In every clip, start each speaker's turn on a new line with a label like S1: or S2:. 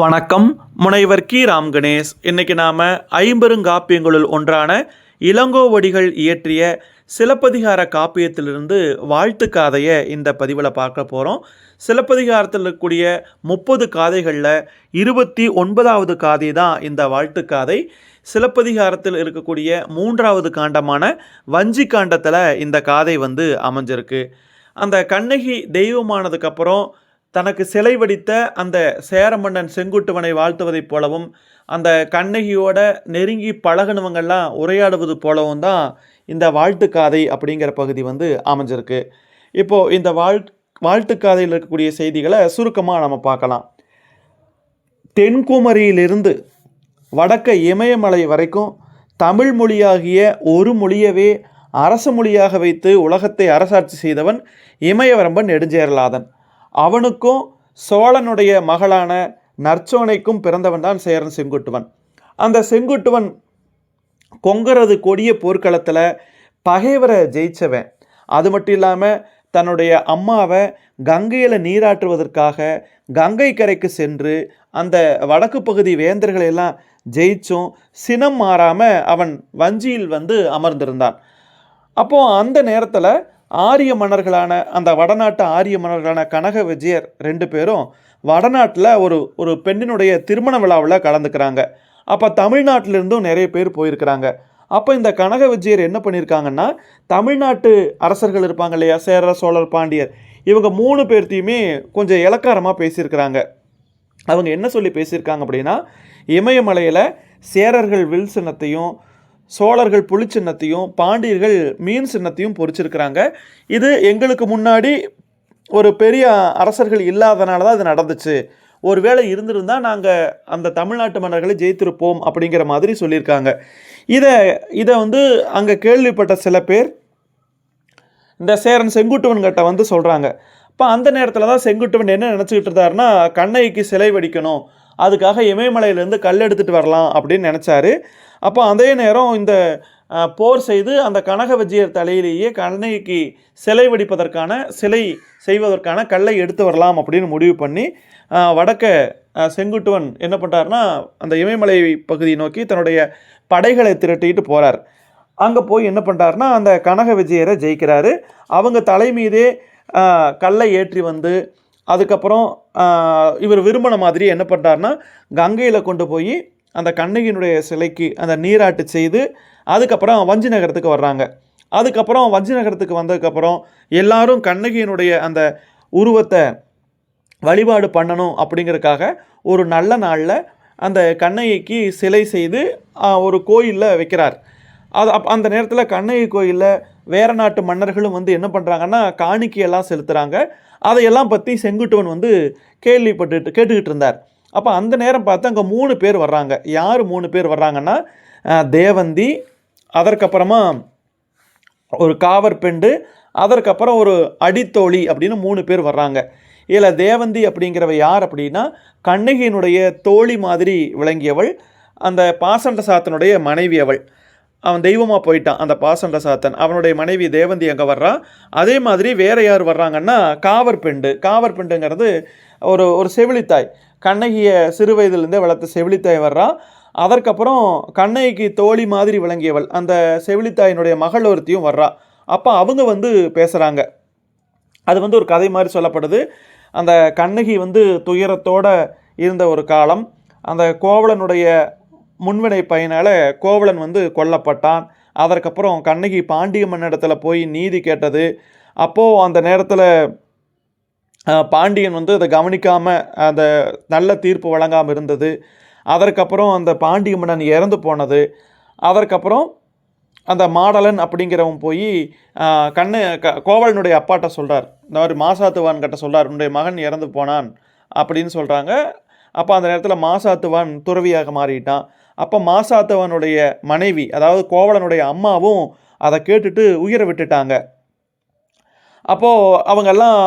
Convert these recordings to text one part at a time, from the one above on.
S1: வணக்கம். முனைவர் கி. ராம் கணேஷ். இன்றைக்கி நாம் ஐம்பெருங்காப்பியங்களுள் ஒன்றான இளங்கோவடிகள் இயற்றிய சிலப்பதிகார காப்பியத்திலிருந்து வாழ்த்து காதையை இந்த பதிவில் பார்க்க போகிறோம். சிலப்பதிகாரத்தில் இருக்கக்கூடிய 30 காதைகளில் 29வது காதை தான் இந்த வாழ்த்து காதை. சிலப்பதிகாரத்தில் இருக்கக்கூடிய 3வது காண்டமான வஞ்சி காண்டத்தில் இந்த காதை அமைஞ்சிருக்கு. அந்த கண்ணகி தெய்வமானதுக்கப்புறம் தனக்கு சிலை வடித்த அந்த சேர மன்னன் செங்குட்டுவனை வாழ்த்துவதைப் போலவும் அந்த கண்ணகியோட நெருங்கி பழகினவங்கள்லாம் உரையாடுவது போலவும் தான் இந்த வாழ்த்துக்காதை அப்படிங்கிற பகுதி அமைஞ்சிருக்கு. இப்போது இந்த வாழ்த்துக்காதையில் இருக்கக்கூடிய செய்திகளை சுருக்கமாக நம்ம பார்க்கலாம். தென்குமரியிலிருந்து வடக்க இமயமலை வரைக்கும் தமிழ் மொழியாகிய ஒரு மொழியவே அரச மொழியாக வைத்து உலகத்தை அரசாட்சி செய்தவன் இமயவரம்பன் நெடுஞ்சேரலாதன். அவனுக்கும் சோழனுடைய மகளான நற்சோனைக்கும் பிறந்தவன் தான் சேரன் செங்குட்டுவன். அந்த செங்குட்டுவன் கொங்கரது கொடிய போர்க்களத்தில் பகைவரை ஜெயிச்சவன். அது மட்டும் இல்லாமல் தன்னுடைய அம்மாவை கங்கையில் நீராற்றுவதற்காக கங்கை கரைக்கு சென்று அந்த வடக்கு பகுதி வேந்தர்களை எல்லாம் ஜெயிச்சும் சினம் மாறாமல் அவன் வஞ்சியில் அமர்ந்திருந்தான். அப்போது அந்த நேரத்தில் ஆரிய மன்னர்களான அந்த வடநாட்டு ஆரிய மன்னர்களான கனக விஜயர் 2 பேரும் வடநாட்டில் ஒரு பெண்ணினுடைய திருமண விழாவில் கலந்துக்கிறாங்க. அப்போ தமிழ்நாட்டிலிருந்தும் நிறைய பேர் போயிருக்கிறாங்க. அப்போ இந்த கனக விஜயர் என்ன பண்ணியிருக்காங்கன்னா, தமிழ்நாட்டு அரசர்கள் இருப்பாங்க இல்லையா, சேரர் சோழர் பாண்டியர், இவங்க 3 பேர்த்தையுமே கொஞ்சம் இலக்காரமாக பேசியிருக்கிறாங்க. அவங்க என்ன சொல்லி பேசியிருக்காங்க அப்படின்னா, இமயமலையில் சேரர்கள் வில் சின்னத்தையும் சோழர்கள் புலி சின்னத்தையும் பாண்டியர்கள் மீன் சின்னத்தையும் பொறிச்சிருக்கிறாங்க. இது எங்களுக்கு முன்னாடி ஒரு பெரிய அரசர்கள் இல்லாதனால தான் இது நடந்துச்சு. ஒருவேளை இருந்திருந்தால் நாங்கள் அந்த தமிழ்நாட்டு மன்னர்களை ஜெயித்திருப்போம் அப்படிங்கிற மாதிரி சொல்லியிருக்காங்க. இதை அங்கே கேள்விப்பட்ட சில பேர் இந்த சேரன் செங்குட்டுவன் கிட்ட சொல்கிறாங்க. இப்போ அந்த நேரத்தில் தான் செங்குட்டுவன் என்ன நினச்சிக்கிட்டு இருந்தாருன்னா, கண்ணகிக்கு சிலை வடிக்கணும், அதுக்காக இமயமலையிலேருந்து கல் எடுத்துகிட்டு வரலாம் அப்படின்னு நினச்சாரு. அப்போ அதே நேரம் இந்த போர் செய்து அந்த கனக விஜயர் தலையிலேயே கண்ணகிக்கு சிலை செய்வதற்கான கல்லை எடுத்து வரலாம் அப்படின்னு முடிவு பண்ணி வடக்க செங்குட்டுவன் என்ன பண்ணுறாருனா, அந்த இமயமலை பகுதியை நோக்கி தன்னுடைய படைகளை திரட்டிட்டு போகிறார். அங்கே போய் என்ன பண்ணுறாருனா, அந்த கனக விஜயரை ஜெயிக்கிறாரு. அவங்க தலை மீதே கல்லை ஏற்றி அதுக்கப்புறம் இவர் விரும்பின மாதிரி என்ன பண்ணுறாருனா, கங்கையில் கொண்டு போய் அந்த கண்ணகியினுடைய சிலைக்கு அந்த நீராட்டு செய்து அதுக்கப்புறம் வஞ்சி நகரத்துக்கு வர்றாங்க. அதுக்கப்புறம் வஞ்சி நகரத்துக்கு வந்ததுக்கப்புறம் எல்லாரும் கண்ணகியினுடைய அந்த உருவத்தை வழிபாடு பண்ணணும் அப்படிங்கிறதுக்காக ஒரு நல்ல நாளில் அந்த கண்ணகிக்கு சிலை செய்து ஒரு கோயிலில் வைக்கிறார். அந்த நேரத்தில் கண்ணகி கோயிலில் வேறு நாட்டு மன்னர்களும் என்ன பண்ணுறாங்கன்னா, காணிக்கையெல்லாம் செலுத்துகிறாங்க. அதையெல்லாம் பற்றி செங்குட்டுவன் கேட்டுக்கிட்டு இருந்தார். அப்போ அந்த நேரம் பார்த்து அங்கே 3 பேர் வர்றாங்க. யார் 3 பேர் வர்றாங்கன்னா, தேவந்தி, அதற்கப்புறமா ஒரு காவற்பெண்டு, அதற்கப்புறம் ஒரு அடித்தோழி அப்படின்னு 3 பேர் வர்றாங்க. இதில் தேவந்தி அப்படிங்கிறவ யார் அப்படின்னா, கண்ணகியினுடைய தோழி மாதிரி விளங்கியவள். அந்த பாசண்ட சாத்தனுடைய மனைவி அவள். அவன் தெய்வமாக போயிட்டான் அந்த பாசண்ட சாத்தன். அவனுடைய மனைவி தேவந்தி அங்கே வர்றான். அதே மாதிரி வேறு யார் வர்றாங்கன்னா, காவற்பெண்டுங்கிறது ஒரு செவிலித்தாய். கண்ணகியை சிறு வயதிலிருந்தே வளர்த்த செவிலித்தாய் வர்றான். அதற்கப்புறம் கண்ணகிக்கு தோழி மாதிரி விளங்கியவள் அந்த செவிலித்தாயினுடைய மகள் ஒருத்தியும் வர்றா. அப்போ அவங்க பேசுகிறாங்க. அது ஒரு கதை மாதிரி சொல்லப்படுது. அந்த கண்ணகி துயரத்தோடு இருந்த ஒரு காலம், அந்த கோவலனுடைய முன்வினை பயனால் கோவலன் கொல்லப்பட்டான். அதற்கப்புறம் கண்ணகி பாண்டிய மன்னிடத்தில் போய் நீதி கேட்டது. அப்போது அந்த நேரத்தில் பாண்டியன் அதை கவனிக்காமல் அந்த நல்ல தீர்ப்பு வழங்காமல் இருந்தது. அதற்கப்புறம் அந்த பாண்டிய மன்னன் இறந்து போனது. அதற்கப்புறம் அந்த மாடலன் அப்படிங்கிறவன் போய் கோவலனுடைய அப்பாட்ட சொல்கிறார், இந்த மாதிரி மாசாத்துவான் கிட்ட சொல்கிறார், உன்னுடைய மகன் இறந்து போனான் அப்படின்னு சொல்கிறாங்க. அப்போ அந்த நேரத்தில் மாசாத்துவான் துறவியாக மாறிட்டான். அப்போ மாசாத்துவானுடைய மனைவி, அதாவது கோவலனுடைய அம்மாவும் அதை கேட்டுட்டு உயிரை விட்டுட்டாங்க. அப்போது அவங்கெல்லாம்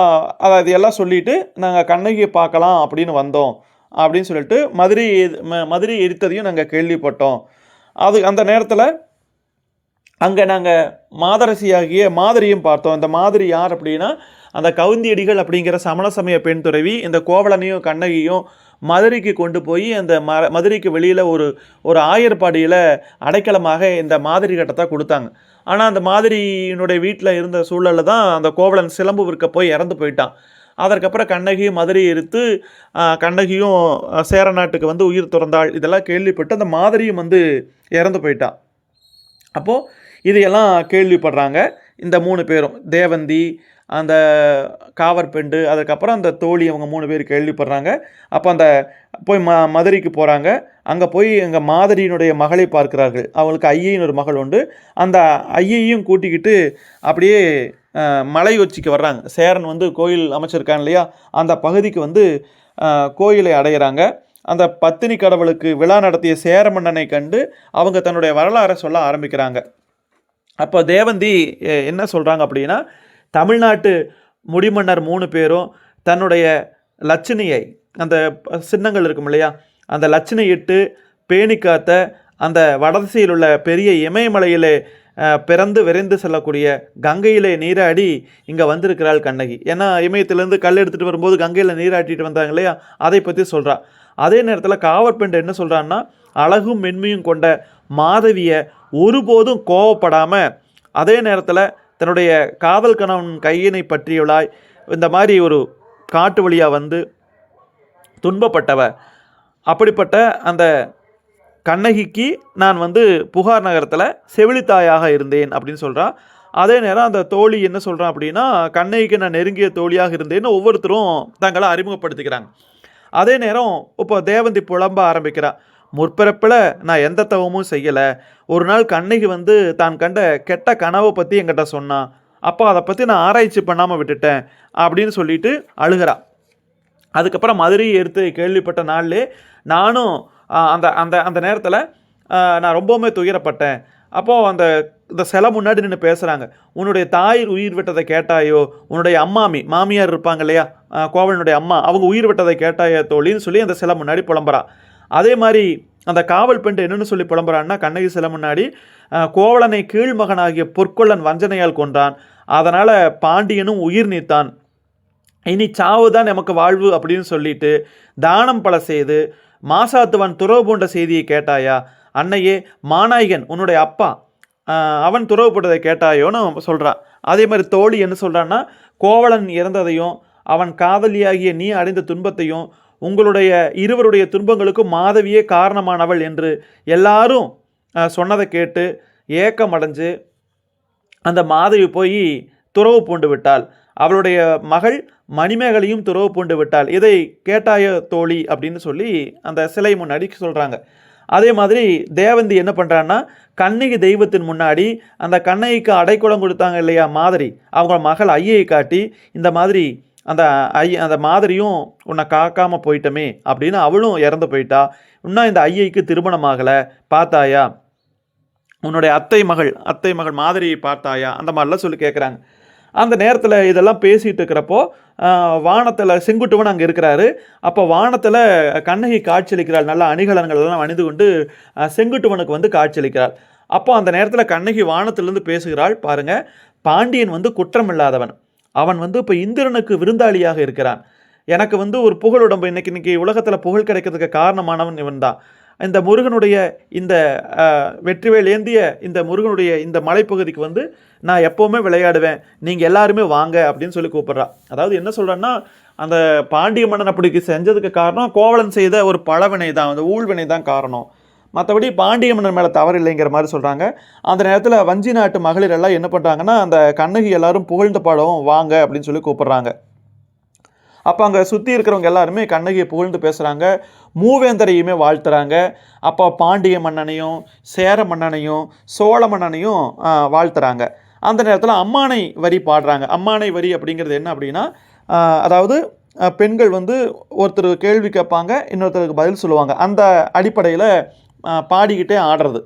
S1: எல்லாம் சொல்லிவிட்டு நாங்கள் கண்ணகியை பார்க்கலாம் அப்படின்னு வந்தோம் அப்படின்னு சொல்லிட்டு மதுரை எரித்ததையும் நாங்கள் கேள்விப்பட்டோம். அந்த நேரத்தில் அங்கே நாங்கள் மாதரசியாகிய மாதிரியும் பார்த்தோம். இந்த மாதிரி யார் அப்படின்னா, அந்த கவுந்தியடிகள் அப்படிங்கிற சமண சமய பெண் துறவி இந்த கோவலனையும் கண்ணகியும் மதுரைக்கு கொண்டு போய் அந்த மதுரைக்கு வெளியில் ஒரு ஆயர்பாடியில் அடைக்கலமாக இந்த மாதிரி கட்டத்தை கொடுத்தாங்க. ஆனால் அந்த மாதிரியினுடைய வீட்டில் இருந்த சூழலில் தான் அந்த கோவலன் சிலம்பு விற்க போய் இறந்து போயிட்டான். அதற்கப்புறம் கண்ணகி மதுரை எரித்து கண்ணகியும் சேர நாட்டுக்கு வந்து உயிர் துறந்தாள். இதெல்லாம் கேள்விப்பட்டு அந்த மாதிரியும் வந்து இறந்து போயிட்டான். அப்போது இதையெல்லாம் கேள்விப்படுறாங்க இந்த 3 பேரும், தேவந்தி, அந்த காவற்பெண்டு, அதுக்கப்புறம் அந்த தோழி, அவங்க 3 பேர் கேள்விப்படுறாங்க. அப்போ அந்த போய் மதுரைக்கு போகிறாங்க. அங்கே போய் எங்கள் மாதிரியினுடைய மகளை பார்க்கிறார்கள். அவளுக்கு ஐயைன்னு ஒரு மகள் உண்டு. அந்த ஐயையும் கூட்டிக்கிட்டு அப்படியே மலை உச்சிக்கு வர்றாங்க. சேரன் வந்து கோயில் அமைச்சிருக்கான் இல்லையா, அந்த பகுதிக்கு வந்து கோயிலை அடையிறாங்க. அந்த பத்தினி கடவுளுக்கு விழா நடத்திய சேர மன்னனை கண்டு அவங்க தன்னுடைய வரலாறை சொல்ல ஆரம்பிக்கிறாங்க. அப்போ தேவந்தி என்ன சொல்கிறாங்க அப்படின்னா, தமிழ்நாட்டு முடிமன்னர் 3 பேரும் தன்னுடைய லட்சணியை, அந்த சின்னங்கள் இருக்கும் இல்லையா, அந்த லட்சணையிட்டு பேணி காத்த அந்த வடதிசையில் உள்ள பெரிய இமயமலையிலே பிறந்து விரைந்து செல்லக்கூடிய கங்கையிலே நீராடி இங்கே வந்திருக்கிறாள் கண்ணகி. ஏன்னா இமயத்திலேருந்து கல் எடுத்துகிட்டு வரும்போது கங்கையில் நீராட்டிட்டு வந்தாங்க இல்லையா, அதை பற்றி சொல்கிறா. அதே நேரத்தில் காவற்பெண்டு என்ன சொல்கிறான்னா, அழகும் மென்மையும் கொண்ட மாதவியை ஒருபோதும் கோவப்படாமல், அதே நேரத்தில் தன்னுடைய காதல் கணவன் கையினை பற்றியவளாய் இந்த மாதிரி ஒரு காட்டு வழியாக வந்து துன்பப்பட்டவ, அப்படிப்பட்ட அந்த கண்ணகிக்கு நான் வந்து புகார் நகரத்தில் செவிலித்தாயாக இருந்தேன் அப்படின்னு சொல்கிறான். அதே நேரம் அந்த தோழி என்ன சொல்கிறான் அப்படின்னா, கண்ணகிக்கு நான் நெருங்கிய தோழியாக இருந்தேன்னு ஒவ்வொருத்தரும் தங்களை அறிமுகப்படுத்திக்கிறாங்க. அதே நேரம் இப்போ தேவந்தி புலம்ப ஆரம்பிக்கிறான். முற்பிறப்பில் நான் எந்த தவமும் செய்யலை. ஒரு நாள் கண்ணகி வந்து தான் கண்ட கெட்ட கனவை பற்றி என்கிட்ட சொன்னான். அப்போ அதை பற்றி நான் ஆராய்ச்சி பண்ணாமல் விட்டுட்டேன் அப்படின்னு சொல்லிட்டு அழுகிறான். அதுக்கப்புறம் மதுரையை எடுத்து கேள்விப்பட்ட நாள்லே நானும் அந்த அந்த அந்த நேரத்தில் நான் ரொம்பவுமே துயரப்பட்டேன். அப்போது இந்த சிலை முன்னாடி நின்று பேசுகிறாங்க. உன்னுடைய தாய் உயிர் விட்டதை கேட்டாயோ, உன்னுடைய மாமியார் இருப்பாங்க இல்லையா, கோவலனுடைய அம்மா, அவங்க உயிர் விட்டதை கேட்டாயோ தோழின்னு சொல்லி அந்த சிலை முன்னாடி புலம்புறான். அதே மாதிரி அந்த காவல் பெண்டு என்னென்னு சொல்லி புலம்புறான்னா, கண்ணகி சிலை முன்னாடி கோவலனை கீழ்மகனாகிய பொற்கொள்ளன் வஞ்சனையால் கொன்றான், அதனால் பாண்டியனும் உயிர் நீத்தான், இனி சாவு தான் நமக்கு வாழ்வு அப்படின்னு சொல்லிட்டு தானம் பல செய்து மாசாத்துவன் துறவு பூண்ட செய்தியை கேட்டாயா, அன்னையே மாநாயகன் உன்னுடைய அப்பா அவன் துறவு போட்டதை கேட்டாயோன்னு சொல்கிறான். அதே மாதிரி தோழி என்ன சொல்கிறான்னா, கோவலன் இறந்ததையும் அவன் காதலியாகிய நீ அடைந்த துன்பத்தையும் உங்களுடைய இருவருடைய துன்பங்களுக்கும் மாதவியே காரணமானவள் என்று எல்லாரும் சொன்னதை கேட்டு ஏக்கமடைஞ்சு அந்த மாதவி போய் துறவு பூண்டு விட்டாள். அவளுடைய மகள் மணிமேகலையும் துறவு பூண்டு விட்டாள். இதை கேட்டாய தோழி அப்படின்னு சொல்லி அந்த சிலை முன்னாடி சொல்கிறாங்க. அதே மாதிரி தேவந்தி என்ன பண்ணுறான்னா, கண்ணகி தெய்வத்தின் முன்னாடி அந்த கண்ணகிக்கு அடைக்குளம் கொடுத்தாங்க இல்லையா மாதிரி, அவங்க மகள் ஐயை காட்டி இந்த மாதிரி அந்த மாதிரியும் உன்னை காக்காமல் போயிட்டமே அப்படின்னு அவளும் இறந்து போயிட்டா. இன்னும் இந்த ஐயைக்கு திருமணம் ஆகலை, பார்த்தாயா, உன்னுடைய அத்தை மகள் மாதிரியை பார்த்தாயா, அந்த மாதிரிலாம் சொல்லி கேட்குறாங்க. அந்த நேரத்தில் இதெல்லாம் பேசிகிட்டு இருக்கிறப்போ வானத்தில் செங்குட்டுவன் அங்கே இருக்கிறாரு. அப்போ வானத்தில் கண்ணகி காட்சியளிக்கிறாள். நல்ல அணிகலன்கள்லாம் அணிந்து கொண்டு செங்குட்டுவனுக்கு வந்து காட்சியளிக்கிறாள். அப்போ அந்த நேரத்தில் கண்ணகி வானத்திலிருந்து பேசுகிறாள். பாருங்கள், பாண்டியன் வந்து குற்றமில்லாதவன், அவன் வந்து இப்போ இந்திரனுக்கு விருந்தாளியாக இருக்கிறான். எனக்கு வந்து ஒரு புகழுடம்பு இன்னைக்கு உலகத்தில் புகழ் கிடைக்கிறதுக்கு காரணமானவன் இவன் தான். இந்த முருகனுடைய இந்த வெற்றிவேல் ஏந்திய இந்த முருகனுடைய இந்த மலைப்பகுதிக்கு வந்து நான் எப்போவுமே விளையாடுவேன், நீங்கள் எல்லாருமே வாங்க அப்படின்னு சொல்லி கூப்பிட்றான். அதாவது என்ன சொல்கிறேன்னா, அந்த பாண்டிய மன்னன் அப்படி செஞ்சதுக்கு காரணம் கோவலன் செய்த ஒரு பழவினை தான், அந்த ஊழ்வினை தான் காரணம். மற்றபடி பாண்டிய மன்னன் மேலே தவறு இல்லைங்கிற மாதிரி சொல்கிறாங்க. அந்த நேரத்தில் வஞ்சி நாட்டு மகளிர் எல்லாம் என்ன பண்ணுறாங்கன்னா, அந்த கண்ணகி எல்லாரும் புகழ்ந்து பாடவும் வாங்க அப்படின்னு சொல்லி கூப்பிட்றாங்க. அப்போ அங்கே சுற்றி இருக்கிறவங்க எல்லாருமே கண்ணகியை புகழ்ந்து பேசுகிறாங்க, மூவேந்தரையுமே வாழ்த்துறாங்க. அப்போ பாண்டிய மன்னனையும் சேர மன்னனையும் சோழ மன்னனையும் வாழ்த்துறாங்க. அந்த நேரத்தில் அம்மானை வரி பாடுறாங்க. அம்மானை வரி அப்படிங்கிறது என்ன அப்படின்னா, அதாவது பெண்கள் வந்து ஒருத்தர் கேள்வி கேட்பாங்க, இன்னொருத்தருக்கு பதில் சொல்லுவாங்க. அந்த அடிப்படையில் பாடிக்கிட்டே ஆடுறது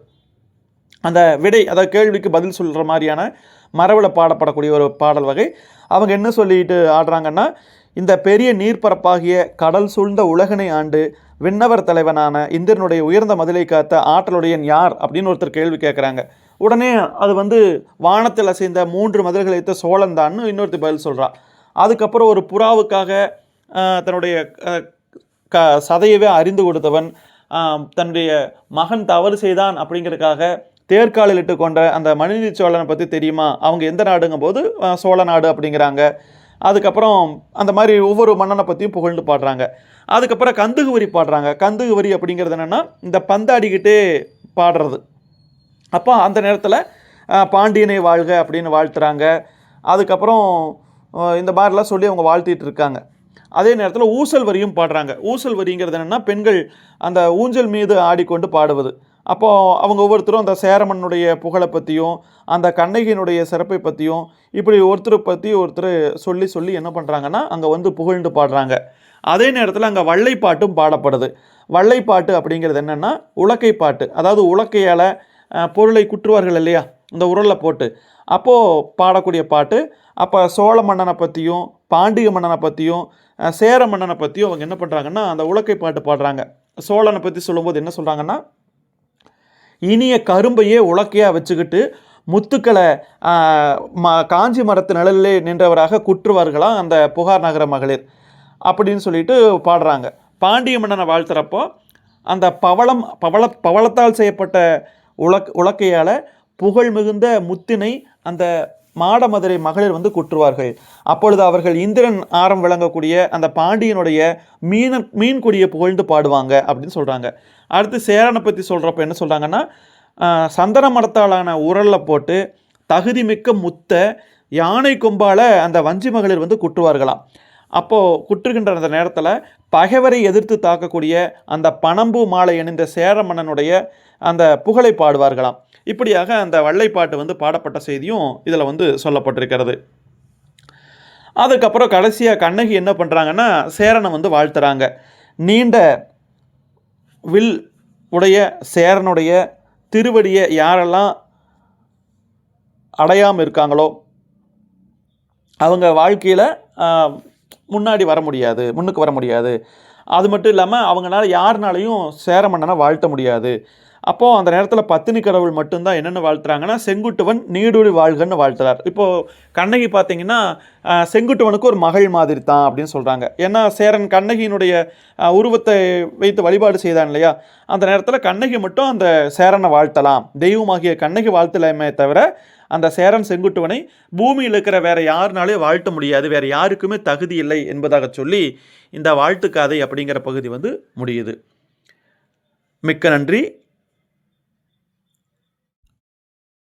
S1: அந்த விடை, அதாவது கேள்விக்கு பதில் சொல்கிற மாதிரியான மரபில் பாடப்படக்கூடிய ஒரு பாடல் வகை. அவங்க என்ன சொல்லிட்டு ஆடுறாங்கன்னா, இந்த பெரிய நீர்ப்பரப்பாகிய கடல் சூழ்ந்த உலகனை ஆண்டு விண்ணவர் தலைவனான இந்திரனுடைய உயர்ந்த மதிலை காத்த ஆற்றலுடையன் யார் அப்படின்னு ஒருத்தர் கேள்வி கேட்குறாங்க. உடனே அது வந்து வானத்தில் அசைந்த 3 மதில்களை வைத்த சோழன் தான்னு இன்னொருத்தர் பதில் சொல்கிறான். அதுக்கப்புறம் ஒரு புறாவுக்காக தன்னுடைய சதையவே அறிந்து கொடுத்தவன், தன்னுடைய மகன் தவறு செய்தான் அப்படிங்கிறதுக்காக தேர்காலில் இட்டு கொண்ட அந்த மனுநீதி சோழனை பற்றி தெரியுமா, அவங்க எந்த நாடுங்கும் போது சோழ நாடு அப்படிங்கிறாங்க. அதுக்கப்புறம் அந்த மாதிரி ஒவ்வொரு மன்னனை பற்றியும் புகழ்ந்து பாடுறாங்க. அதுக்கப்புறம் கந்துகுவரி பாடுறாங்க. கந்துகுவரி அப்படிங்கிறது என்னென்னா இந்த பந்தாடிக்கிட்டே பாடுறது. அப்போ அந்த நேரத்தில் பாண்டியனை வாழ்க அப்படின்னு வாழ்த்துறாங்க. அதுக்கப்புறம் இந்த மாதிரிலாம் சொல்லி அவங்க வாழ்த்திட்டு இருக்காங்க. அதே நேரத்தில் ஊசல் வரியும் பாடுறாங்க. ஊசல் வரிங்கிறது என்னென்னா பெண்கள் அந்த ஊஞ்சல் மீது ஆடிக்கொண்டு பாடுவது. அப்போது அவங்க ஒவ்வொருத்தரும் அந்த சேரமன்னுடைய புகழை பற்றியும் அந்த கண்ணகியினுடைய சிறப்பை பற்றியும் இப்படி ஒருத்தரை பற்றி ஒருத்தர் சொல்லி சொல்லி என்ன பண்ணுறாங்கன்னா அங்கே வந்து புகழ்ந்து பாடுறாங்க. அதே நேரத்தில் அங்கே வள்ளைப்பாட்டும் பாடப்படுது. வள்ளைப்பாட்டு அப்படிங்கிறது என்னென்னா உலக்கை பாட்டு. அதாவது உலக்கையால் பொருளை குற்றுவார்கள் இல்லையா, இந்த உரலில் போட்டு அப்போது பாடக்கூடிய பாட்டு. அப்போ சோழ மன்னனை பற்றியும் பாண்டிய மன்னனை பற்றியும் சேர மன்னனை பற்றியும் அவங்க என்ன பண்ணுறாங்கன்னா அந்த உலக்கை பாட்டு பாடுறாங்க. சோழனை பற்றி சொல்லும்போது என்ன சொல்கிறாங்கன்னா, இனிய கரும்பையே உலக்கையாக வச்சுக்கிட்டு முத்துக்களை காஞ்சி மரத்து நிழலிலே நின்றவராக குற்றுவார்களாம் அந்த புகார் நகர மகளிர் அப்படின்னு சொல்லிட்டு பாடுறாங்க. பாண்டிய மன்னனை வாழ்த்துறப்போ அந்த பவளத்தால் செய்யப்பட்ட உலக்கையால் புகழ் மிகுந்த முத்தினை அந்த மாடமதுரை மகளிர் வந்து குற்றுவார்கள். அப்பொழுது அவர்கள் இந்திரன் ஆரம் விளங்கக்கூடிய அந்த பாண்டியனுடைய மீன் கொடியை புகழ்ந்து பாடுவாங்க அப்படின்னு சொல்கிறாங்க. அடுத்து சேரனை பற்றி சொல்கிறப்ப என்ன சொல்கிறாங்கன்னா, சந்தன மரத்தாலான உரலில் போட்டு தகுதி மிக்க முத்த யானை கொம்பால் அந்த வஞ்சி மகளிர் வந்து குற்றுவார்களாம். அப்போது குற்றுகின்ற அந்த நேரத்தில் பகைவரை எதிர்த்து தாக்கக்கூடிய அந்த பனம்பூ மாலை அணிந்த சேர மன்னனுடைய அந்த புகழை பாடுவார்களாம். இப்படியாக அந்த வள்ளைப்பாட்டு வந்து பாடப்பட்ட செய்தியும் இதில் வந்து சொல்லப்பட்டிருக்கிறது. அதுக்கப்புறம் கடைசியாக கண்ணகி என்ன பண்ணுறாங்கன்னா சேரனை வந்து வாழ்த்துறாங்க. நீண்ட வில் உடைய சேரனுடைய திருவடியை யாரெல்லாம் அடையாமல் இருக்காங்களோ அவங்க வாழ்க்கையில் முன்னாடி வர முடியாது, முன்னுக்கு வர முடியாது. அது மட்டும் இல்லாமல் அவங்களால யாருனாலையும் சேர மன்னனை வாழ்த்த முடியாது. அப்போது அந்த நேரத்தில் பத்தினி கடவுள் மட்டும்தான் என்னென்னு வாழ்த்துறாங்கன்னா செங்குட்டுவன் நீடூழி வாழ்கன்னு வாழ்த்துறார். இப்போது கண்ணகி பார்த்தீங்கன்னா செங்குட்டுவனுக்கு ஒரு மகள் மாதிரி தான் அப்படின்னு சொல்கிறாங்க. ஏன்னா சேரன் கண்ணகியினுடைய உருவத்தை வைத்து வழிபாடு செய்தான் இல்லையா, அந்த நேரத்தில் கண்ணகி மட்டும் அந்த சேரனை வாழ்த்தலாம், தெய்வமாகிய கண்ணகி வாழ்த்தலாமே தவிர அந்த சேரன் செங்குட்டுவனை பூமியில் இருக்கிற வேறு யாருனாலே வாழ்த்த முடியாது, வேறு யாருக்குமே தகுதி இல்லை என்பதாக சொல்லி இந்த வாழ்த்துக்காதை அப்படிங்கிற பகுதி வந்து முடியுது. மிக்க நன்றி.